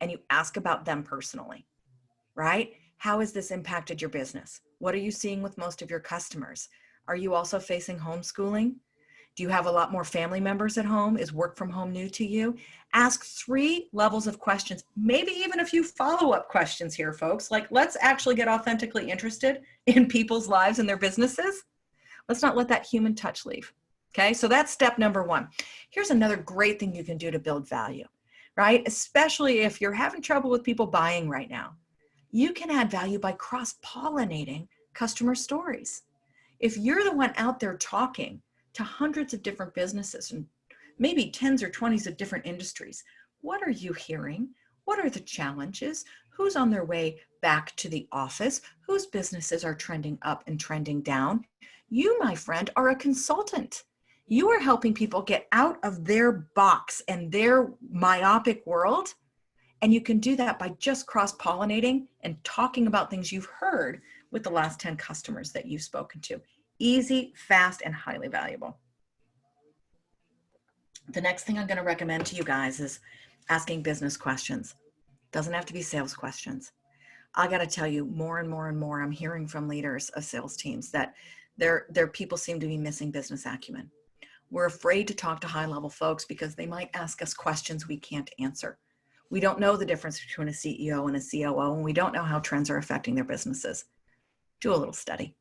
and you ask about them personally, right? How has this impacted your business? What are you seeing with most of your customers? Are you also facing homeschooling? Do you have a lot more family members at home? Is work from home new to you? Ask 3 levels of questions, maybe even a few follow-up questions here, folks. Like, let's actually get authentically interested in people's lives and their businesses. Let's not let that human touch leave. Okay, so that's step number 1. Here's another great thing you can do to build value, right? Especially if you're having trouble with people buying right now. You can add value by cross-pollinating customer stories. If you're the one out there talking to hundreds of different businesses and maybe 10s or 20s of different industries, what are you hearing? What are the challenges? Who's on their way back to the office? Whose businesses are trending up and trending down? You, my friend, are a consultant. You are helping people get out of their box and their myopic world. And you can do that by just cross-pollinating and talking about things you've heard with the last 10 customers that you've spoken to. Easy, fast, and highly valuable. The next thing I'm going to recommend to you guys is asking business questions. Doesn't have to be sales questions. I got to tell you, more and more and more, I'm hearing from leaders of sales teams that their people seem to be missing business acumen. We're afraid to talk to high-level folks because they might ask us questions we can't answer. We don't know the difference between a CEO and a COO, and we don't know how trends are affecting their businesses. Do a little study.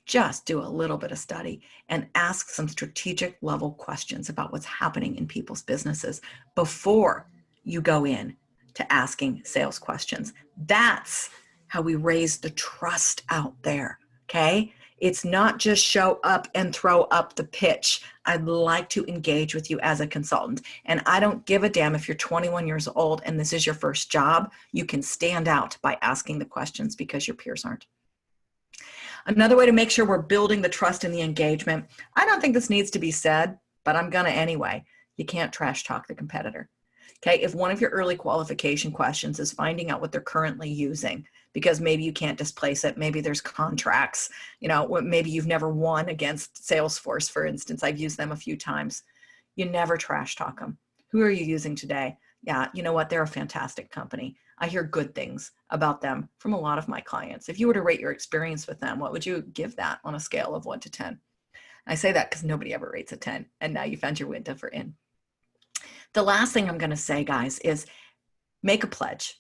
Just do a little bit of study and ask some strategic level questions about what's happening in people's businesses before you go in to asking sales questions. That's how we raise the trust out there, okay? It's not just show up and throw up the pitch. I'd like to engage with you as a consultant. And I don't give a damn if you're 21 years old and this is your first job. You can stand out by asking the questions because your peers aren't. Another way to make sure we're building the trust and the engagement, I don't think this needs to be said, but I'm gonna anyway. You can't trash talk the competitor. Okay, if one of your early qualification questions is finding out what they're currently using, because maybe you can't displace it, maybe there's contracts, maybe you've never won against Salesforce, for instance. I've used them a few times. You never trash talk them. Who are you using today? Yeah, you know what? They're a fantastic company. I hear good things about them from a lot of my clients. If you were to rate your experience with them, what would you give that on a scale of 1 to 10? I say that because nobody ever rates a 10, and now you found your window for in. The last thing I'm going to say, guys, is make a pledge.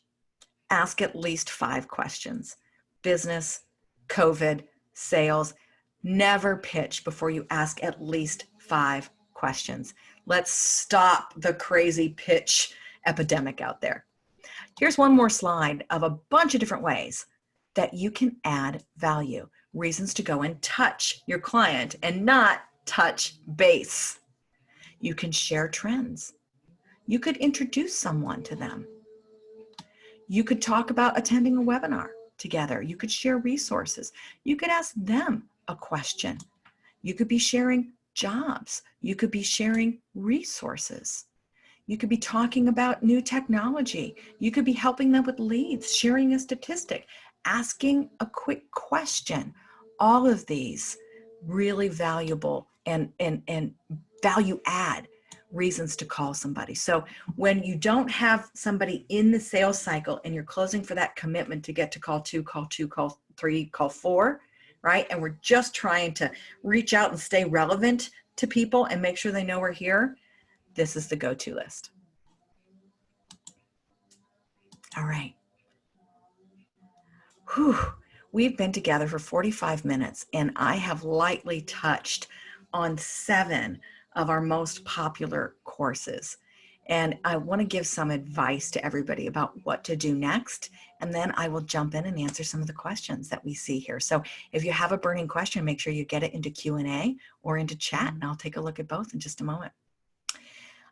Ask at least 5 questions. Business, COVID, sales. Never pitch before you ask at least 5 questions. Let's stop the crazy pitch epidemic out there. Here's one more slide of a bunch of different ways that you can add value. Reasons to go and touch your client and not touch base. You can share trends. You could introduce someone to them. You could talk about attending a webinar together. You could share resources. You could ask them a question. You could be sharing jobs. You could be sharing resources. You could be talking about new technology. You could be helping them with leads, sharing a statistic, asking a quick question. All of these really valuable and value add reasons to call somebody. So when you don't have somebody in the sales cycle and you're closing for that commitment to get to call 2, call 3, call 4, right? And we're just trying to reach out and stay relevant to people and make sure they know we're here, this is the go-to list. All right. Whew. We've been together for 45 minutes and I have lightly touched on 7 of our most popular courses. And I want to give some advice to everybody about what to do next. And then I will jump in and answer some of the questions that we see here. So if you have a burning question, make sure you get it into Q&A or into chat, and I'll take a look at both in just a moment.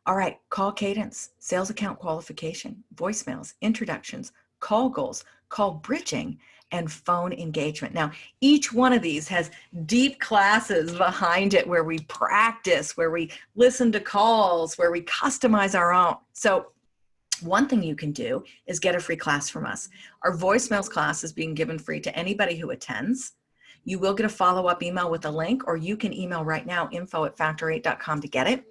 All right, call cadence, sales account qualification, voicemails, introductions, call goals, call bridging, and phone engagement. Now, each one of these has deep classes behind it where we practice, where we listen to calls, where we customize our own. So one thing you can do is get a free class from us. Our voicemails class is being given free to anybody who attends. You will get a follow-up email with a link, or you can email right now, info@factor8.com to get it.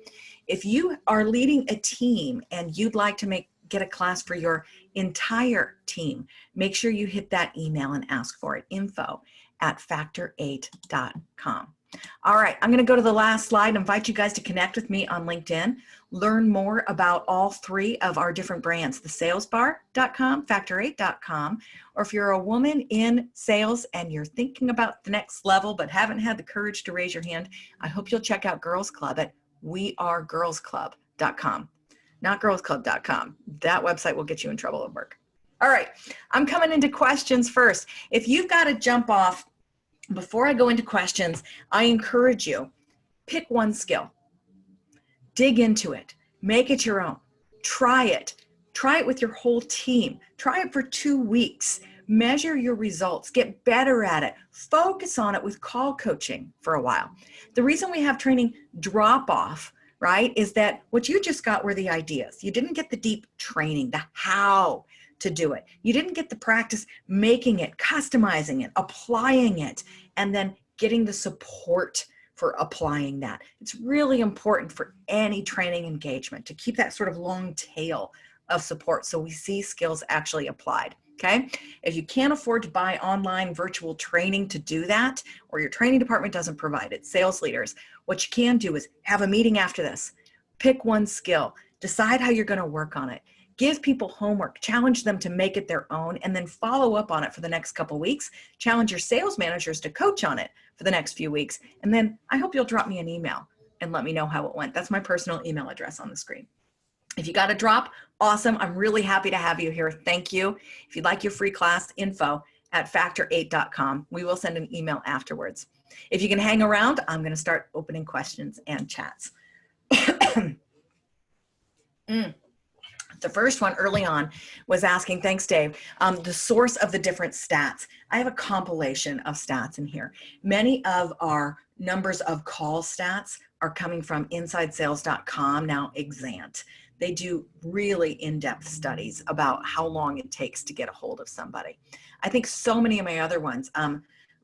If you are leading a team and you'd like to get a class for your entire team, make sure you hit that email and ask for it, info@factor8.com. All right, I'm going to go to the last slide and invite you guys to connect with me on LinkedIn. Learn more about all 3 of our different brands, thesalesbar.com, factor8.com, or if you're a woman in sales and you're thinking about the next level but haven't had the courage to raise your hand, I hope you'll check out Girls Club at wearegirlsclub.com. Not girlsclub.com. That website will get you in trouble at work. All right, I'm coming into questions first. If you've got to jump off, before I go into questions, I encourage you, pick one skill. Dig into it. Make it your own. Try it. Try it with your whole team. Try it for 2 weeks. Measure your results. Get better at it. Focus on it with call coaching for a while. The reason we have training drop off, right, is that what you just got were the ideas. You didn't get the deep training, the how to do it. You didn't get the practice making it, customizing it, applying it, and then getting the support for applying that. It's really important for any training engagement to keep that sort of long tail of support so we see skills actually applied. Okay, if you can't afford to buy online virtual training to do that, or your training department doesn't provide it, sales leaders, what you can do is have a meeting after this. Pick one skill, decide how you're going to work on it, give people homework, challenge them to make it their own, and then follow up on it for the next couple weeks. Challenge your sales managers to coach on it for the next few weeks. And then I hope you'll drop me an email and let me know how it went. That's my personal email address on the screen. If you got a drop, awesome. I'm really happy to have you here. Thank you. If you'd like your free class, info@factor8.com. We will send an email afterwards. If you can hang around, I'm going to start opening questions and chats. The first one early on was asking, thanks Dave, the source of the different stats. I have a compilation of stats in here. Many of our numbers of call stats are coming from InsideSales.com, now Exant. They do really in-depth studies about how long it takes to get a hold of somebody. I think so many of my other ones,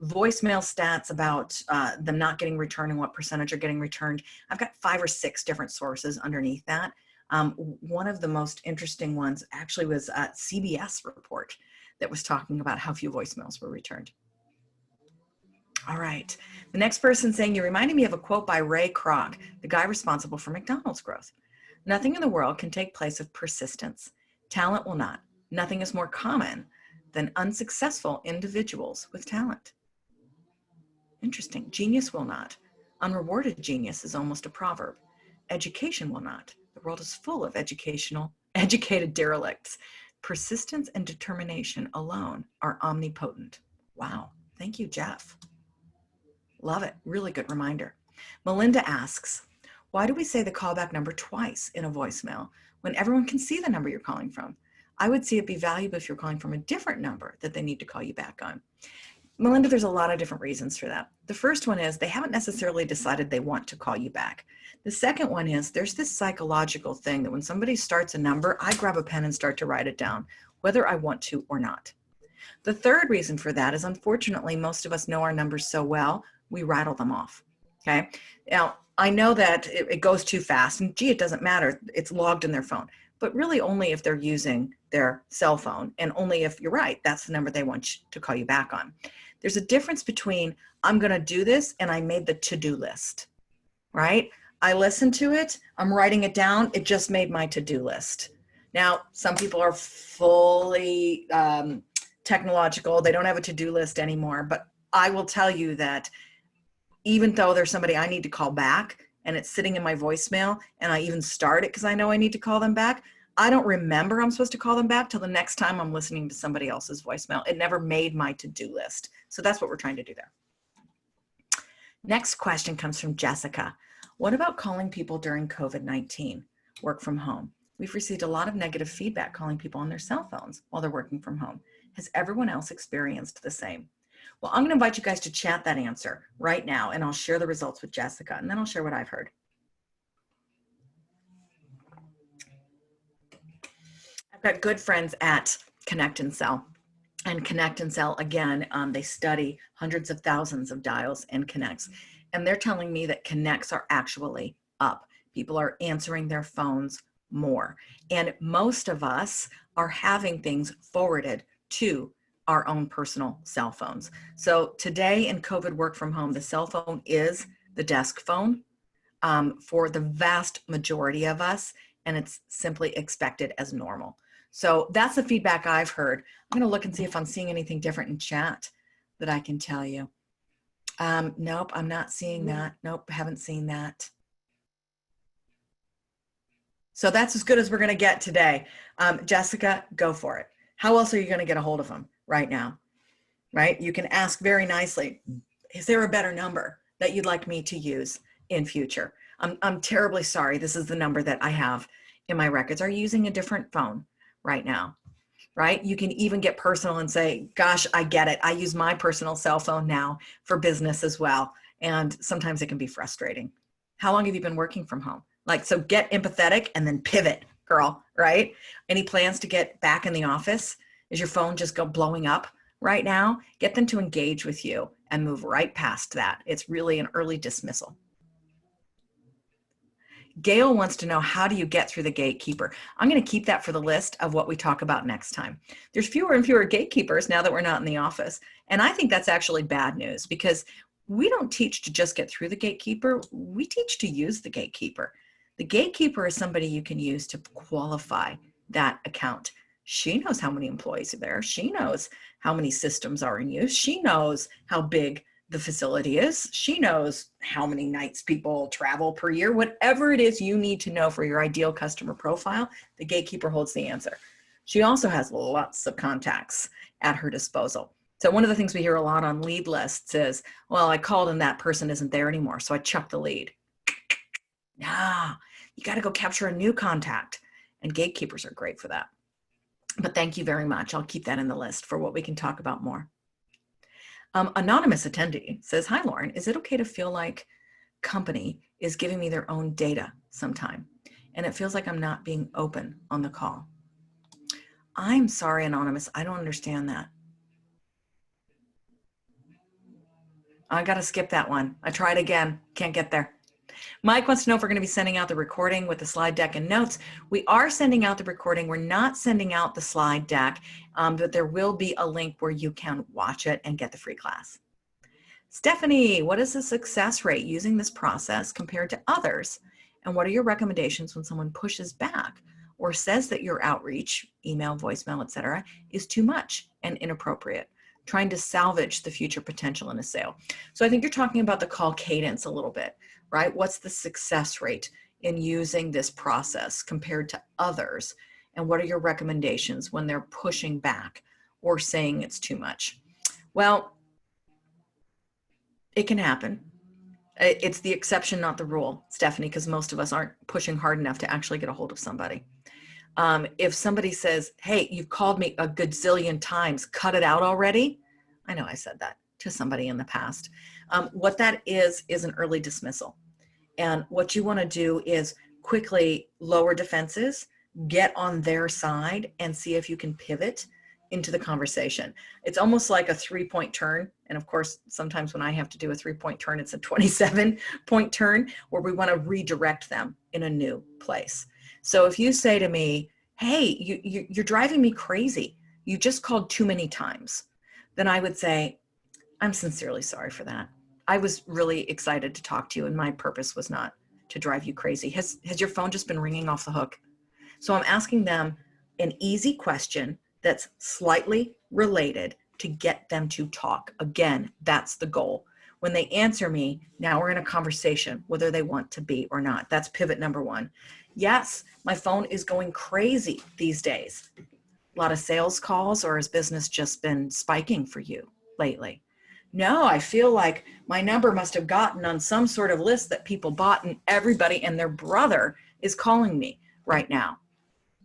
voicemail stats about them not getting returned and what percentage are getting returned. I've got 5 or 6 different sources underneath that. One of the most interesting ones actually was a CBS report that was talking about how few voicemails were returned. All right. The next person saying, you reminded me of a quote by Ray Kroc, the guy responsible for McDonald's growth. Nothing in the world can take place of persistence. Talent will not. Nothing is more common than unsuccessful individuals with talent. Interesting. Genius will not. Unrewarded genius is almost a proverb. Education will not. The world is full of educated derelicts. Persistence and determination alone are omnipotent. Wow. Thank you, Jeff. Love it. Really good reminder. Melinda asks, why do we say the callback number twice in a voicemail when everyone can see the number you're calling from? I would see it be valuable if you're calling from a different number that they need to call you back on. Melinda, there's a lot of different reasons for that. The first one is they haven't necessarily decided they want to call you back. The second one is there's this psychological thing that when somebody starts a number, I grab a pen and start to write it down, whether I want to or not. The third reason for that is, unfortunately, most of us know our numbers so well, we rattle them off. Okay. Now, I know that it goes too fast and gee, it doesn't matter. It's logged in their phone, but really only if they're using their cell phone and only if you're right, that's the number they want to call you back on. There's a difference between I'm going to do this and I made the to-do list, right? I listened to it. I'm writing it down. It just made my to-do list. Now, some people are fully technological. They don't have a to-do list anymore, but I will tell you that even though there's somebody I need to call back and it's sitting in my voicemail and I even start it because I know I need to call them back, I don't remember I'm supposed to call them back till the next time I'm listening to somebody else's voicemail. It never made my to-do list. So that's what we're trying to do there. Next question comes from Jessica. What about calling people during COVID-19, work from home? We've received a lot of negative feedback calling people on their cell phones while they're working from home. Has everyone else experienced the same? Well, I'm going to invite you guys to chat that answer right now, and I'll share the results with Jessica, and then I'll share what I've heard. I've got good friends at Connect and Sell. And Connect and Sell, again, they study hundreds of thousands of dials and connects. And they're telling me that connects are actually up. People are answering their phones more. And most of us are having things forwarded to our own personal cell phones. So today in COVID work from home, the cell phone is the desk phone for the vast majority of us, and it's simply expected as normal. So that's the feedback I've heard. I'm going to look and see if I'm seeing anything different in chat that I can tell you. Nope, I'm not seeing that. Nope, haven't seen that. So that's as good as we're going to get today. Jessica, go for it. How else are you going to get a hold of them right now? Right? You can ask very nicely, is there a better number that you'd like me to use in future? I'm terribly sorry. This is the number that I have in my records. Are you using a different phone right now? Right? You can even get personal and say, gosh, I get it. I use my personal cell phone now for business as well. And sometimes it can be frustrating. How long have you been working from home? Like, so get empathetic and then pivot, girl, right? Any plans to get back in the office? Is your phone just blowing up right now? Get them to engage with you and move right past that. It's really an early dismissal. Gail wants to know, how do you get through the gatekeeper? I'm going to keep that for the list of what we talk about next time. There's fewer and fewer gatekeepers now that we're not in the office. And I think that's actually bad news, because we don't teach to just get through the gatekeeper. We teach to use the gatekeeper. The gatekeeper is somebody you can use to qualify that account. She knows how many employees are there. She knows how many systems are in use. She knows how big the facility is. She knows how many nights people travel per year. Whatever it is you need to know for your ideal customer profile, the gatekeeper holds the answer. She also has lots of contacts at her disposal. So one of the things we hear a lot on lead lists is, well, I called and that person isn't there anymore, so I chucked the lead. Nah, you got to go capture a new contact, and gatekeepers are great for that. But thank you very much. I'll keep that in the list for what we can talk about more. Anonymous attendee says, hi, Lauren, is it okay to feel like company is giving me their own data sometime, and it feels like I'm not being open on the call? I'm sorry, Anonymous, I don't understand that. I got to skip that one. I tried again, can't get there. Mike wants to know if we're going to be sending out the recording with the slide deck and notes. We are sending out the recording. We're not sending out the slide deck, but there will be a link where you can watch it and get the free class. Stephanie, what is the success rate using this process compared to others? And what are your recommendations when someone pushes back or says that your outreach, email, voicemail, etc., is too much and inappropriate, trying to salvage the future potential in a sale? So I think you're talking about the call cadence a little bit, right? What's the success rate in using this process compared to others? And what are your recommendations when they're pushing back or saying it's too much? Well, it can happen. It's the exception, not the rule, Stephanie, because most of us aren't pushing hard enough to actually get a hold of somebody. If somebody says, hey, you've called me a gazillion times, cut it out already. I know I said that to somebody in the past. What that is an early dismissal. And what you want to do is quickly lower defenses, get on their side, and see if you can pivot into the conversation. It's almost like a 3-point turn. And of course, sometimes when I have to do a 3-point turn, it's a 27-point turn where we want to redirect them in a new place. So if you say to me, hey, you're driving me crazy, you just called too many times, then I would say, I'm sincerely sorry for that. I was really excited to talk to you, and my purpose was not to drive you crazy. Has your phone just been ringing off the hook? So I'm asking them an easy question that's slightly related to get them to talk. Again, that's the goal. When they answer me, now we're in a conversation, whether they want to be or not. That's pivot number one. Yes, my phone is going crazy these days. A lot of sales calls, or has business just been spiking for you lately? No, I feel like my number must have gotten on some sort of list that people bought, and everybody and their brother is calling me right now.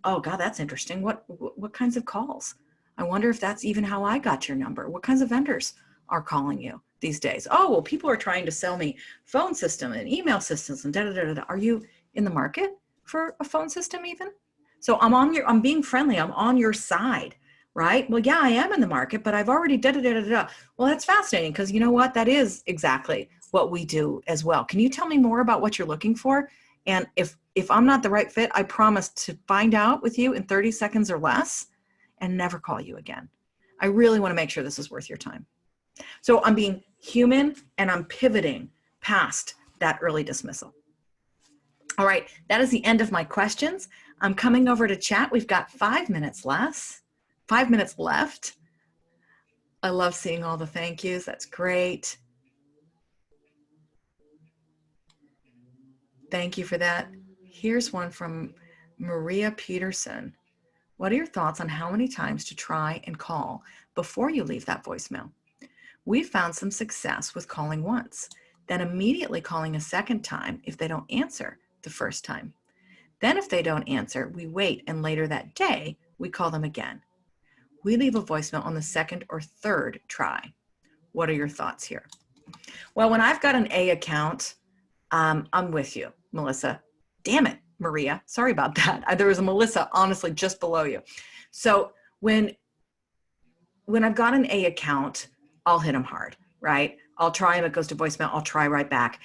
Oh God, that's interesting. What kinds of calls? I wonder if that's even how I got your number. What kinds of vendors are calling you these days? Oh, well, people are trying to sell me phone system and email systems and da-da-da-da. Are you in the market for a phone system even? So I'm being friendly. I'm on your side, right? Well, yeah, I am in the market, but I've already da-da-da-da-da. Well, that's fascinating, because you know what? That is exactly what we do as well. Can you tell me more about what you're looking for? And if I'm not the right fit, I promise to find out with you in 30 seconds or less and never call you again. I really want to make sure this is worth your time. So I'm being human, and I'm pivoting past that early dismissal. All right, that is the end of my questions. I'm coming over to chat. We've got 5 minutes left. 5 minutes left. I love seeing all the thank yous. That's great. Thank you for that. Here's one from Maria Peterson. What are your thoughts on how many times to try and call before you leave that voicemail? We've found some success with calling once, then immediately calling a second time if they don't answer the first time. Then if they don't answer, we wait, and later that day, we call them again. We leave a voicemail on the second or third try. What are your thoughts here? Well, when I've got an A account, I'm with you, Melissa. Damn it, Maria. Sorry about that. There was a Melissa, honestly, just below you. So when I've got an A account, I'll hit them hard, right? I'll try and it goes to voicemail. I'll try right back.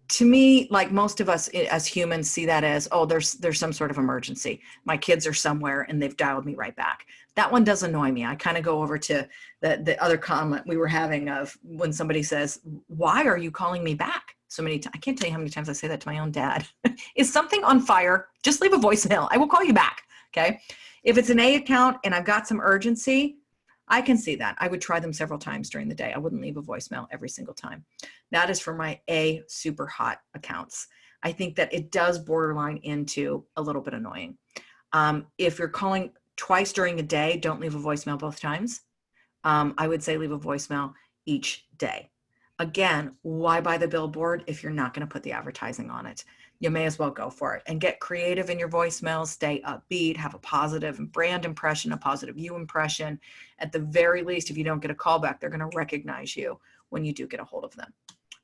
To me, like most of us as humans see that as, oh, there's some sort of emergency. My kids are somewhere and they've dialed me right back. That one does annoy me. I kind of go over to the other comment we were having of when somebody says, why are you calling me back so many times? I can't tell you how many times I say that to my own dad. Is something on fire? Just leave a voicemail. I will call you back. Okay. If it's an A account and I've got some urgency, I can see that. I would try them several times during the day. I wouldn't leave a voicemail every single time. That is for my A super hot accounts. I think that it does borderline into a little bit annoying. If you're calling twice during a day, don't leave a voicemail both times. I would say leave a voicemail each day. Again, why buy the billboard if you're not going to put the advertising on it? You may as well go for it and get creative in your voicemails, stay upbeat, have a positive brand impression, a positive you impression. At the very least, if you don't get a call back, they're going to recognize you when you do get a hold of them.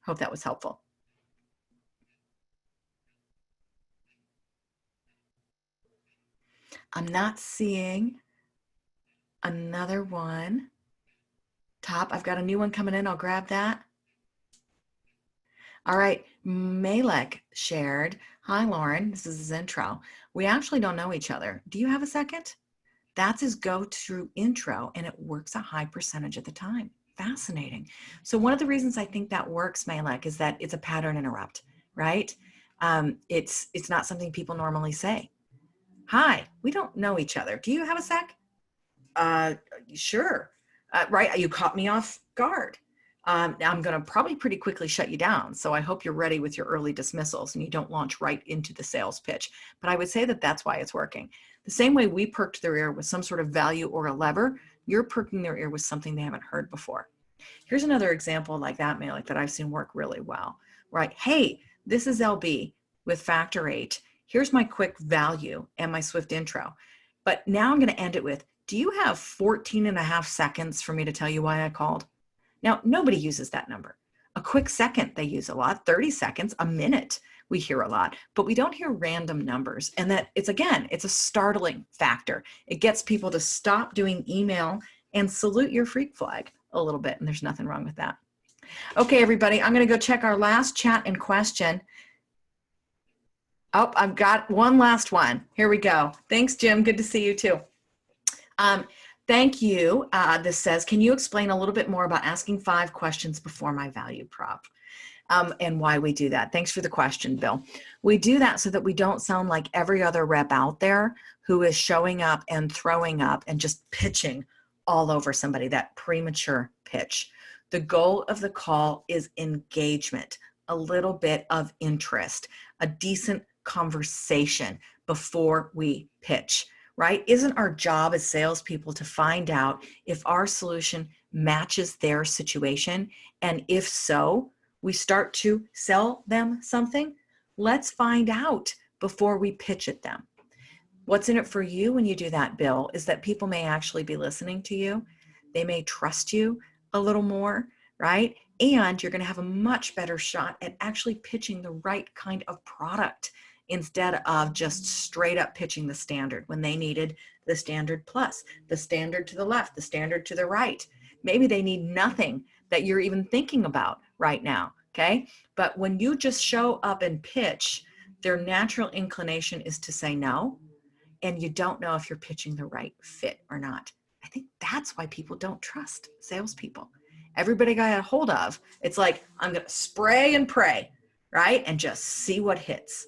Hope that was helpful. I'm not seeing another one. Top, I've got a new one coming in. I'll grab that. All right, Malek shared, hi, Lauren, this is his intro. We actually don't know each other. Do you have a second? That's his go-to intro, and it works a high percentage of the time. Fascinating. So one of the reasons I think that works, Malek, is that it's a pattern interrupt, right? It's not something people normally say. Hi, we don't know each other. Do you have a sec? Sure. Right, you caught me off guard. I'm going to probably pretty quickly shut you down. So I hope you're ready with your early dismissals and you don't launch right into the sales pitch. But I would say that that's why it's working. The same way we perked their ear with some sort of value or a lever, you're perking their ear with something they haven't heard before. Here's another example like that, Malik, that I've seen work really well, right? Hey, this is LB with Factor 8. Here's my quick value and my swift intro. But now I'm going to end it with, do you have 14 and a half seconds for me to tell you why I called? Now, nobody uses that number. A quick second, they use a lot. 30 seconds, a minute, we hear a lot, but we don't hear random numbers. And that it's a startling factor. It gets people to stop doing email and salute your freak flag a little bit. And there's nothing wrong with that. Okay, everybody, I'm going to go check our last chat and question. Oh, I've got one last one. Here we go. Thanks, Jim. Good to see you too. Thank you. This says, can you explain a little bit more about asking 5 questions before my value prop and why we do that? Thanks for the question, Bill. We do that so that we don't sound like every other rep out there who is showing up and throwing up and just pitching all over somebody, that premature pitch. The goal of the call is engagement, a little bit of interest, a decent conversation before we pitch. Right? Isn't our job as salespeople to find out if our solution matches their situation? And if so, we start to sell them something? Let's find out before we pitch at them. What's in it for you when you do that, Bill, is that people may actually be listening to you. They may trust you a little more, right? And you're going to have a much better shot at actually pitching the right kind of product, instead of just straight up pitching the standard when they needed the standard plus, the standard to the left, the standard to the right. Maybe they need nothing that you're even thinking about right now, okay? But when you just show up and pitch, their natural inclination is to say no, and you don't know if you're pitching the right fit or not. I think that's why people don't trust salespeople. Everybody got a hold of, it's like, I'm gonna spray and pray, right? And just see what hits.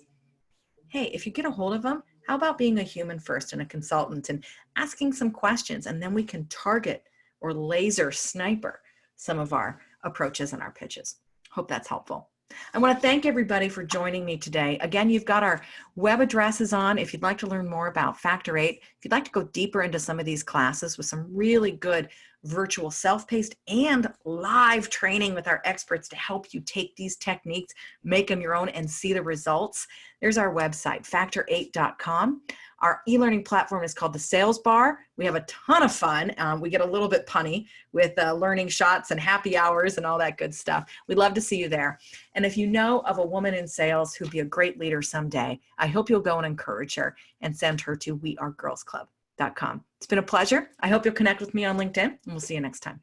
Hey, if you get a hold of them, how about being a human first and a consultant and asking some questions, and then we can target or laser sniper some of our approaches and our pitches. Hope that's helpful. I want to thank everybody for joining me today. Again, you've got our web addresses on if you'd like to learn more about Factor 8. If you'd like to go deeper into some of these classes with some really good virtual self-paced and live training with our experts to help you take these techniques, make them your own, and see the results, there's our website, factor8.com. Our e-learning platform is called the Sales Bar. We have a ton of fun. We get a little bit punny with learning shots and happy hours and all that good stuff. We'd love to see you there. And if you know of a woman in sales who'd be a great leader someday, I hope you'll go and encourage her and send her to wearegirlsclub.com. It's been a pleasure. I hope you'll connect with me on LinkedIn, and we'll see you next time.